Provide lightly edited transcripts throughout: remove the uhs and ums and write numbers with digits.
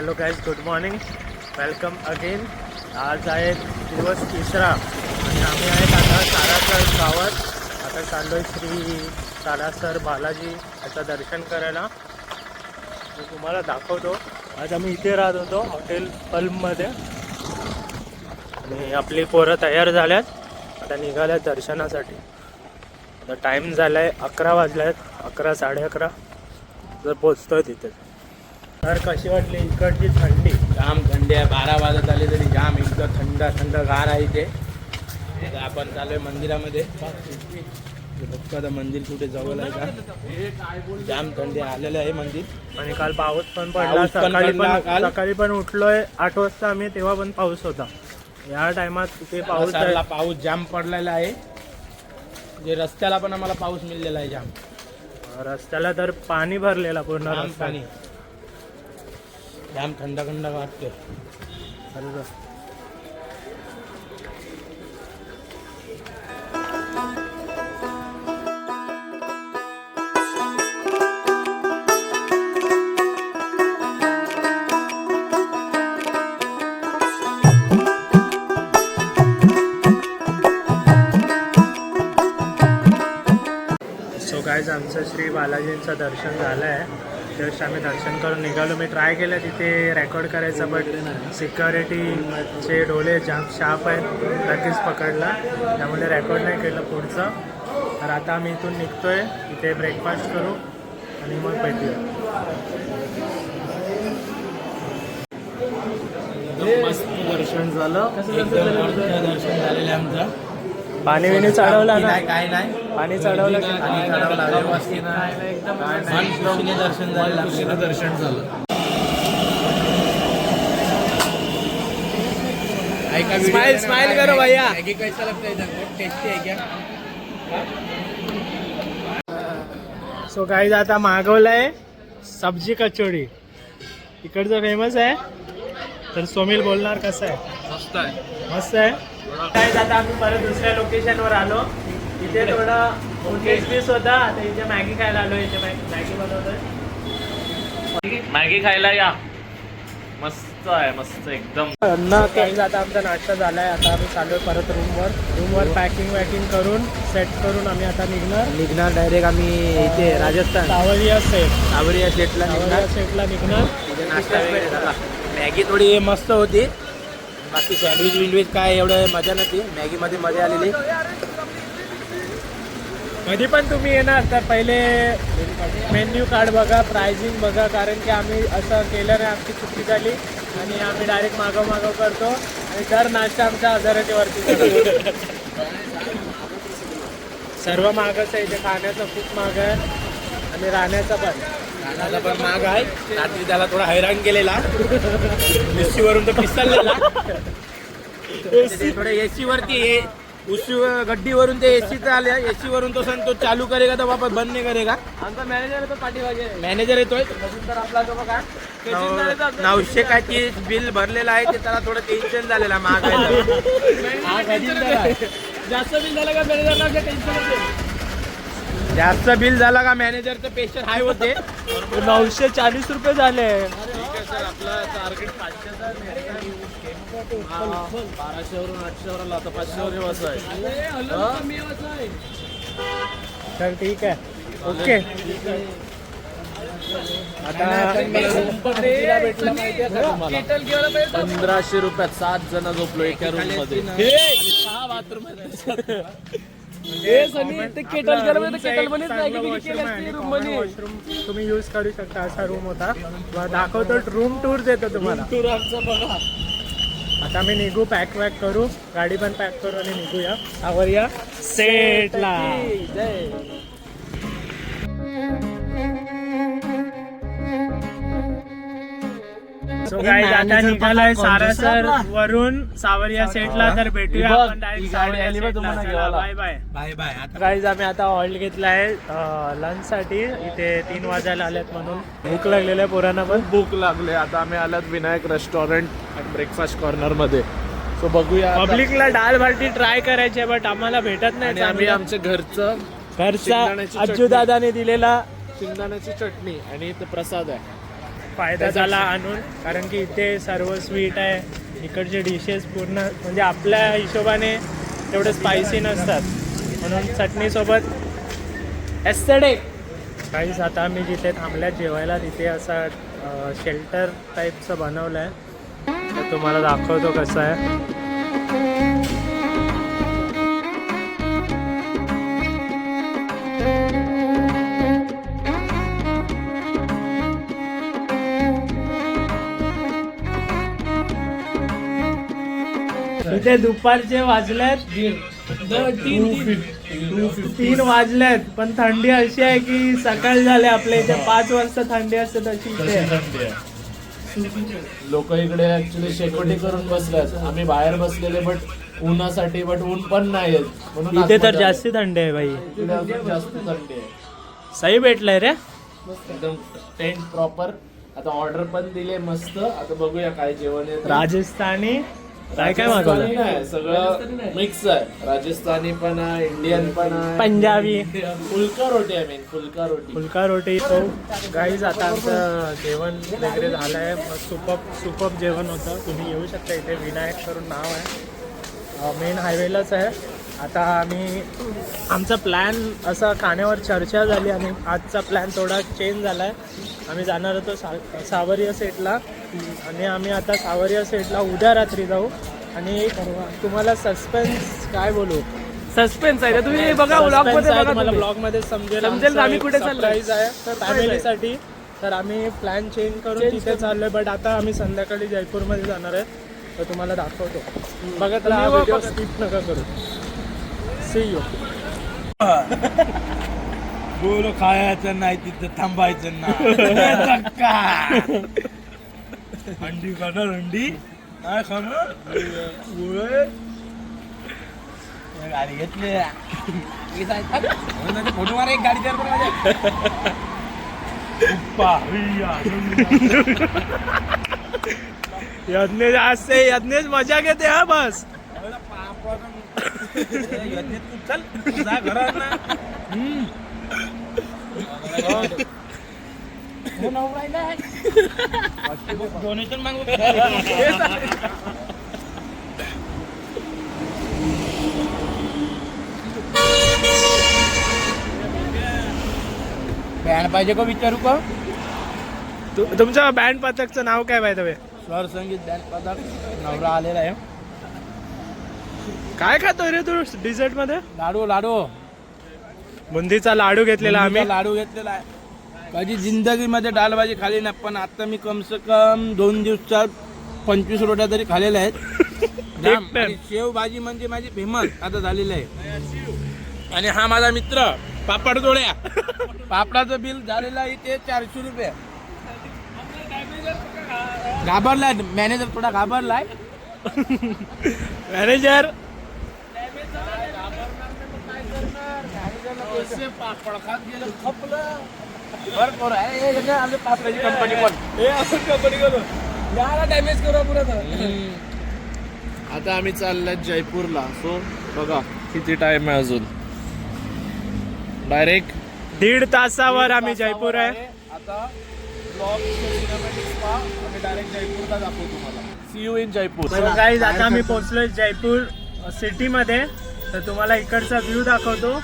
Hello guys, good morning, welcome again. आज आहे दिवस तिसरा आणि आम्ही आहेत आता सारासर गावात. आता चाललो आहे श्री सारासर बालाजी याचं दर्शन करायला. मी तुम्हाला दाखवतो. आज आम्ही इथे राहत होतो हॉटेल पल्ममध्ये आणि आपली पोरं तयार झाल्यात. आता निघाल्यात दर्शनासाठी. आता टाईम झाला आहे 11 वाजल्यात, 11 साडे 11 जर पोचतो आहे तिथे. तर कशी वाटली इकडची थंडी? जाम थंडी आहे. 12 वाजत आले तरी जाम एकदम थंड थंड गार आहे इथे. आता आपण चालू आहे मंदिरामध्ये. फक्त आता मंदिर कुठे जवळ आहे का? जाम थंडी आलेलं आहे मंदिर. आणि काल पाऊस पण पडला. सकाळी पण उठलोय 8 वाजता आम्ही, तेव्हा पण पाऊस होता. या टायमात तिथे पाऊस जाम पडलेला आहे. जे रस्त्याला पण आम्हाला पाऊस मिळलेला आहे जाम. रस्त्याला तर पाणी भरलेला पूर्ण जाम पाणी. जाम थंड थंड वाटते. सो गाईज, आमचं श्री बालाजींचं दर्शन झालं आहे. जस्ट आम्ही दर्शन करून निघालो. मी ट्राय केलं तिथे रेकॉर्ड करायचं, बट सिक्युरिटीचे डोळे जाम शार्प आहेत, लगेच पकडला, त्यामुळे रेकॉर्ड नाही केलं पुढचं. तर आता आम्ही इथून निघतोय. इथे ब्रेकफास्ट करू आणि मग भेटूया. मस्त दर्शन झालं. दर्शन झालेलं आमचं. पाणी विणी चढवलं ना? काय नाही. पाणी चढवलं दर्शन झालं. दर्शन झालं. स्माइल करो भैया. मॅगी कैसा लगता है? टेस्टी है क्या? सो गाईज, आता मागवलंय सब्जी कचोडी. इकडचं फेमस आहे. तर सोमिल बोलणार कसं आहे. मस्त आहे. मस्त आहे. काय आता आम्ही परत दुसऱ्या लोकेशनवर आलो. इथे थोडा 19-20 होता. आता इथे मॅगी खायला आलो. इथे मॅगी बनवतोय. मॅगी खायला या. मस्त आहे, मस्त एकदम. काही आता आमचा नाश्ता झालाय. आता आम्ही चालू आहे परत रूमवर पॅकिंग करून सेट करून आम्ही आता निघणार डायरेक्ट आम्ही इथे राजस्थान सावरिया सेटला निघणार. नाश्ता वगैरे झाला. मॅगी थोडी मस्त होती. बाकी सँडविच काय एवढं मजा नव्हती. मॅगीमध्ये मजा आलेली. कधी पण तुम्ही येणार तर पहिले मेन्यू कार्ड बघा, प्राइसिंग बघा, कारण की आम्ही असं केलं नाही, आमची चुकी झाली आणि आम्ही डायरेक्ट मागव करतो आणि दर नाश्ता आमचा 1000च्या वरती जातो. सर्व महागच आहे इथे. खाण्याचं खूप महाग आहे आणि राहण्याचं पण महाग आहे. रात्री त्याला थोडा हैराण केलेला. एसीवरून तो पिसललेला. थोडे एसी वरती उस गड्डीवरून ते एसीचं आले. एसी वरून तो सांगतो चालू करेगा तर वापस बंद नाही करेगा. आमचा मॅनेजर येतो पाठीमागे. मॅनेजर येतोय. आपला तो बघा 900 काय बिल भरलेलं आहे. ते त्याला थोडं टेन्शन झालेलं महाग आहे. जास्त बिल झालं का मॅनेजरला टेन्शन होते. जास्त बिल झाला का मॅनेजरचं प्रेशर हाय होते. 940 रुपये झाले. आपला टार्गेट 500चा 1200वरून 800वर आला. आता 500वर वाजता आहे. तर ठीक आहे, ओके. आता 1500 रुपयात 7 जण झोपलो एका रूम मध्ये. 6 बाथरूम आहेत. तुम्ही यूज करू शकता. असा रूम होता. दाखवतो, रूम टूर देतो तुम्हाला. आता मी निघू, पॅक करू, गाडी पण पॅक करू आणि निघूया सावरिया सेटला. सो गाईज, आता निघालोय सारासर वरून सावरिया सेटला. तर भेटूया आपण डायरेक्ट. Bye bye. गाईज, आम्ही आता हॉल्ट घेतला आहे लंच साठी. इथे 3 वाजायला आल्यात म्हणून भूक लागलेलं आहे पोरांना पण. भूक लागले. आता आम्ही आल्यात Vinayak restaurant and breakfast corner मध्ये. सो बघूया. पब्लिकला डाळ भाटी ट्राय करायची, बट आम्हाला भेटत नाही. आम्ही आमच्या घरचा अज्जू दादाने दिलेला शेंगदाण्याची चटणी आणि ते प्रसाद आहे. फायदा झाला आणून, कारण की इथे सर्व स्वीट आहे. इकडचे डिशेस पूर्ण म्हणजे आपल्या हिशोबाने तेवढे स्पायसी नसतात, म्हणून चटणीसोबत एस्थेटिक. काहीच आता आम्ही जिथे थांबल्यात जेवायला तिथे असा शेल्टर टाईपचं बनवलं आहे, तर तुम्हाला दाखवतो कसं आहे. इथे दुपारचे वाजलेत 3 वाजलेत, पण थंडी अशी आहे की सकाळ झाले. आपल्या इथे 5 वाजता थंडी असते तशी इथे. लोक इकडे ऍक्च्युली शेकोटी करून बसल्यात, आम्ही बाहेर बसलेले बट उन्हासाठी, बट ऊन पण नाही येत म्हणून इथे तर जास्ती थंडी आहे बाई. इकडे अजून जास्त थंडी आहे. सही भेटलंय रे एकदम टेंट प्रॉपर. आता ऑर्डर पण दिले मस्त. आता बघूया काय जेवण आहे. राजस्थानी काय मागवलं? नाही, सगळं मिक्स आहे. राजस्थानी पण आहे, इंडियन पण आहे, पंजाबी. फुलका रोटी आहे मेन, फुलका रोटी. फुलका रोटी. तो गाईज आता आमचं जेवण वगैरे झालं आहे. सुपअप जेवण होतं. तुम्ही येऊ शकता इथे. विनायक करून नाव आहे, मेन हायवेलाच आहे. आता आमचा प्लॅन असा खाण्यावर चर्चा झाली आणि आजचा प्लॅन थोडा चेंज झाला आहे. आम्ही जाणार होतो सावरिया सेटला, आणि आम्ही आता सावरिया सेटला उद्या रात्री जाऊ. आणि तुम्हाला सस्पेन्स काय बोलू, सस्पेन्स आहे तुम्ही बघा ब्लॉगमध्ये बघा, तुम्हाला ब्लॉगमध्ये समजेल आम्ही कुठे चाललोय. सरप्राईज आहे फॅमिलीसाठी. तर आम्ही प्लॅन चेंज करून तिथे चाललोय, बट आता आम्ही संध्याकाळी जयपूरमध्ये जाणार आहे, तर तुम्हाला दाखवतो. बघा तर हा व्हिडिओ स्किप नका करू. See you. बोलो खायचं नाही तिथं थांबायचं नाही. अंडी खाणार, अंडी नाही खाणार. गाडी घेतली फोटो मारा एक गाडी यज्ञेश असते, यज्ञेश मजा घेते. हा बस चल जा घरात ना. डोनेशन मागू. बँड पाहिजे का विचारू का? तुमच्या बँड पथकचं नाव काय माहिती आहे? स्वर संगीत बँड पथक. नवरा आलेला आहे. काय खातोय रे तू डिझर्ट मध्ये? लाडू लाडू बुंदीचा लाडू घेतलेला आम्ही. लाडू घेतलेला आहे. कधी जिंदगीमध्ये डालभाजी खाली नाही, पण आता मी कम से कम 2 दिवसात 25 रोट्या तरी खाल्लेल्या आहेत. जाम. आणि शेव भाजी म्हणजे माझी फेमस आता झालेली आहे. आणि हा माझा मित्र पापड जोड्या. पापडाचं बिल झालेलं आहे ते 400 रुपये. घाबरलाय मॅनेजर, थोडा घाबरलाय मॅनेजर. पापड खात गेलं खपलं. बरं पापडाची कंपनी पण डॅमेज करू पुरत. आता आम्ही चाललोय जयपूरला. सो बघा किती टाइम आहे अजून. डायरेक्ट 1.5 तासावर आम्ही जयपूर आहे. आता ब्लॉग सिनेमॅटिक्स पहा. आम्ही डायरेक्ट जयपूरला दाखवू तुम्हाला. See you in Jaipur. तर गाईज आता आम्ही पोहोचलोय जयपूर सिटीमध्ये, तर तुम्हाला इकडचा व्ह्यू दाखवतो.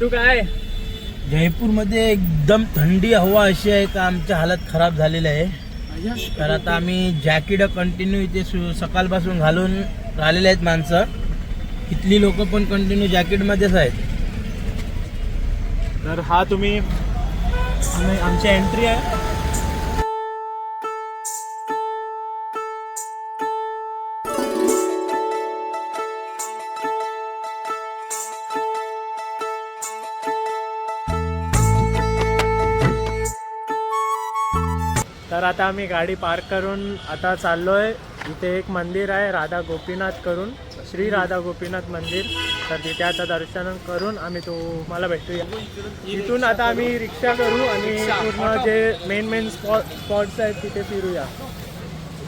तू काय? जयपूरमध्ये एकदम थंडी हवा अशी आहे का आमच्या हालत खराब झालेली आहे. तर आता आम्ही जॅकेट कंटिन्यू इथे सकाळपासून घालून राहिलेले आहेत माणसं. इथली लोक पण कंटिन्यू जॅकेटमध्येच आहेत. तर हा तुम्ही आमची एंट्री आहे. तर आता आम्ही गाडी पार्क करून आता चाललोय. इथे एक मंदिर आहे राधा गोपीनाथ करून, श्री राधा गोपीनाथ मंदिर. तर तिथे आता दर्शन करून आम्ही तुम्हाला भेटूया. इथून आता आम्ही रिक्षा करू आणि पूर्ण जे मेन स्पॉट्स आहेत तिथे फिरूया.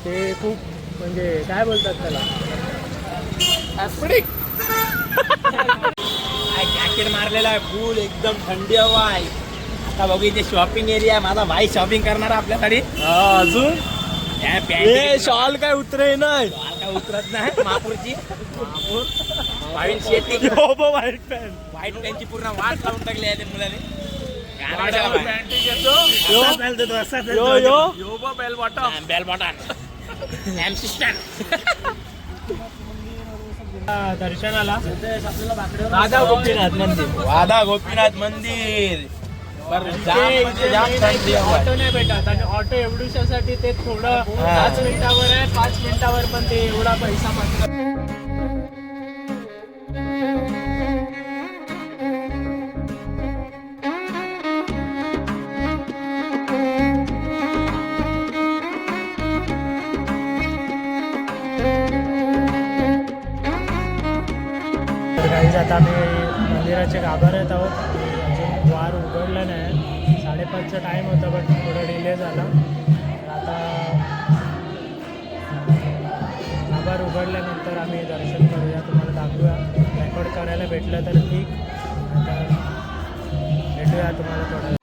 ते खूप म्हणजे काय बोलतात त्याला, जॅकेट मारलेला आहे फुल, एकदम थंडी हवा आहे. आता बघू इथे शॉपिंग एरिया. माझा भाई शॉपिंग करणार आपल्यासाठी. अजून त्या पॅन्ट शॉल काय उतरे नाही काय उतरत नाही. महापूरची भाईन शेटिंग व्हाईट पॅन्ट व्हाईट पॅन्टची पूर्ण वाट लावून टाकली आहे त्या मुलाने. बेल बॉटम बेल बॉटन दर्शनाला राधा गोपीनाथ मंदिर राधा गोपीनाथ मंदिर. जाम थंडी आहे. ऑटो नाही भेटत आणि ऑटो एवढ्यासाठी ते थोडं 5 मिनिटावर आहे. 5 मिनिटावर पण ते एवढा पैसा मागतात. गाईज आता आम्ही मंदिराच्या गाभाऱ्यात आहोत. अजून द्वार उघडलं नाही. 5:30चा टाईम होता बट थोडा डिले झाला. तर आता गाभार उघडल्यानंतर आम्ही दर्शन करूया. तुम्हाला दाखवूया. रेकॉर्ड करायला भेटलं तर ठीक. आता भेटूया तुम्हाला थोडं.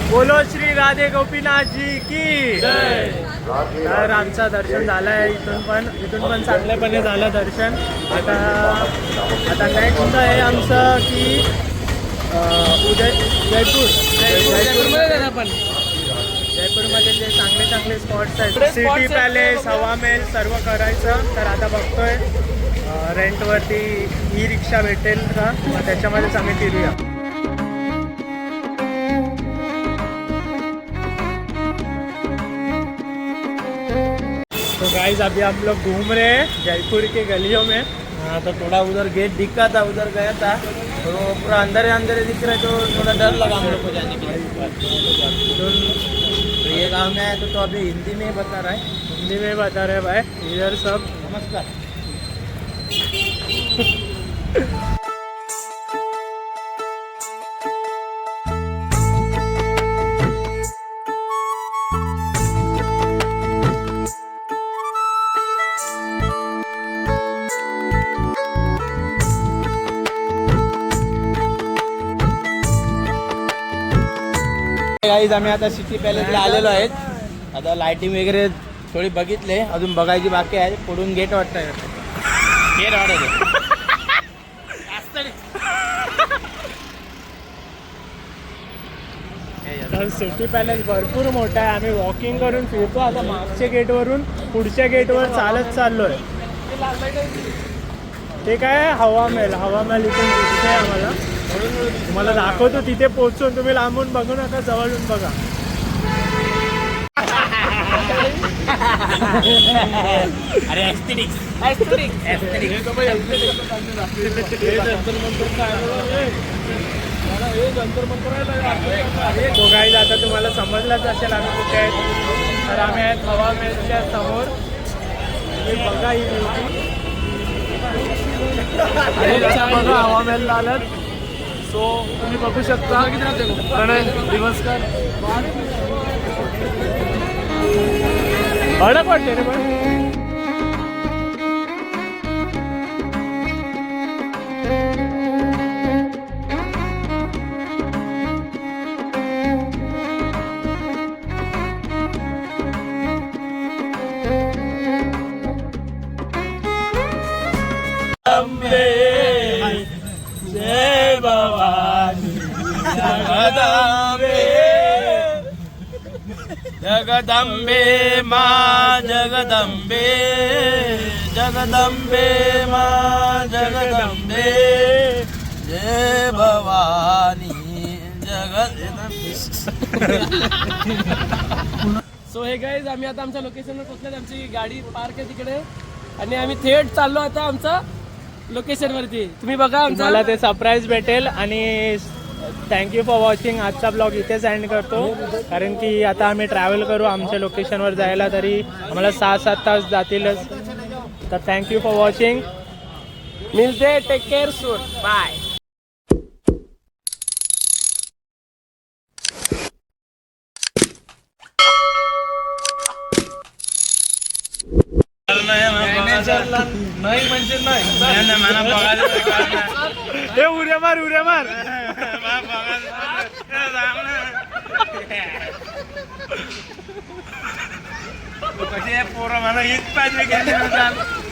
बोलो श्री राधे गोपीनाथ जी की तर आमचं दर्शन झालं आहे. इथून पण चांगल्यापणे झालं दर्शन. आता नेक्स्ट आहे आमचं की जयपूरमध्ये जे चांगले स्पॉट्स आहेत. सिटी पॅलेस, हवा महल सर्व करायचं. तर आता बघतोय रेंटवरती ई रिक्षा भेटेल का, मग त्याच्यामध्येच आम्ही फिरूया. तो गाइस अभी हम लोग घूम रहे हैं जयपुर के गलियों में. हाँ तो थोड़ा उधर गेट दिखा था, उधर गया था तो पूरा अंदर दिख रहा है तो थोड़ा डर लगा हम लोग को जाने के लिए. तो ये गाँव में आया तो अभी हिंदी में बता रहा है. हिंदी में बता रहे भाई इधर सब. नमस्कार. गाईज आम्ही आता सिटी पॅलेसला आलेलो आहेत. आता लाइटिंग वगैरे थोडी बघितले, अजून बघायची बाकी आहे. पुढून गेट वाटतं. गेट वाटत तर सिटी पॅलेस भरपूर मोठा आहे. आम्ही वॉकिंग करून फिरतो. आता मागच्या गेटवरून पुढच्या गेटवर चालत चाललोय. ते काय हवा महल इथून दिसतंय आम्हाला. तुम्हाला दाखवतो तिथे पोहोचून. तुम्ही लांबून बघू नका, जवळून बघा. अरे एस्थेटिक्स. तो गाईज आता तुम्हाला समजलाच असेल आम्ही कुठे आहेत. तर आम्ही आहेत हवा महलच्या समोर. बघा ही बघा हवा महल आलं. सो तुम्ही बघू शकता. प्रणय दिवसकर भडक वाटते रे पण. जय भवानी जगदंबे माँ जगदंबे माँ जगदंबे जय भवानी जगदंबे. सो हे गाईज आम्ही आता आमच्या लोकेशनवर पोहोचलो. आमची गाडी पार्क आहे तिकडे आणि आम्ही थेट चाललो आता आमच्या लोकेशनवरती. तुम्ही बघा आमचा मला ते सरप्राईज भेटेल. आणि थँक्यू फॉर वॉचिंग. आजचा ब्लॉग इथेच एंड करतो, कारण की आता आम्ही ट्रॅव्हल करू आमच्या लोकेशनवर जायला, तरी आम्हाला 6-7 तास जातीलच. तर थँक्यू फॉर वॉचिंग. मिळते. टेक केअर सून. बाय. नाही म्हणजे नाही. हे उड्या मार उड्या मार. कशी आहे पोरं मला हीच पाहिजे.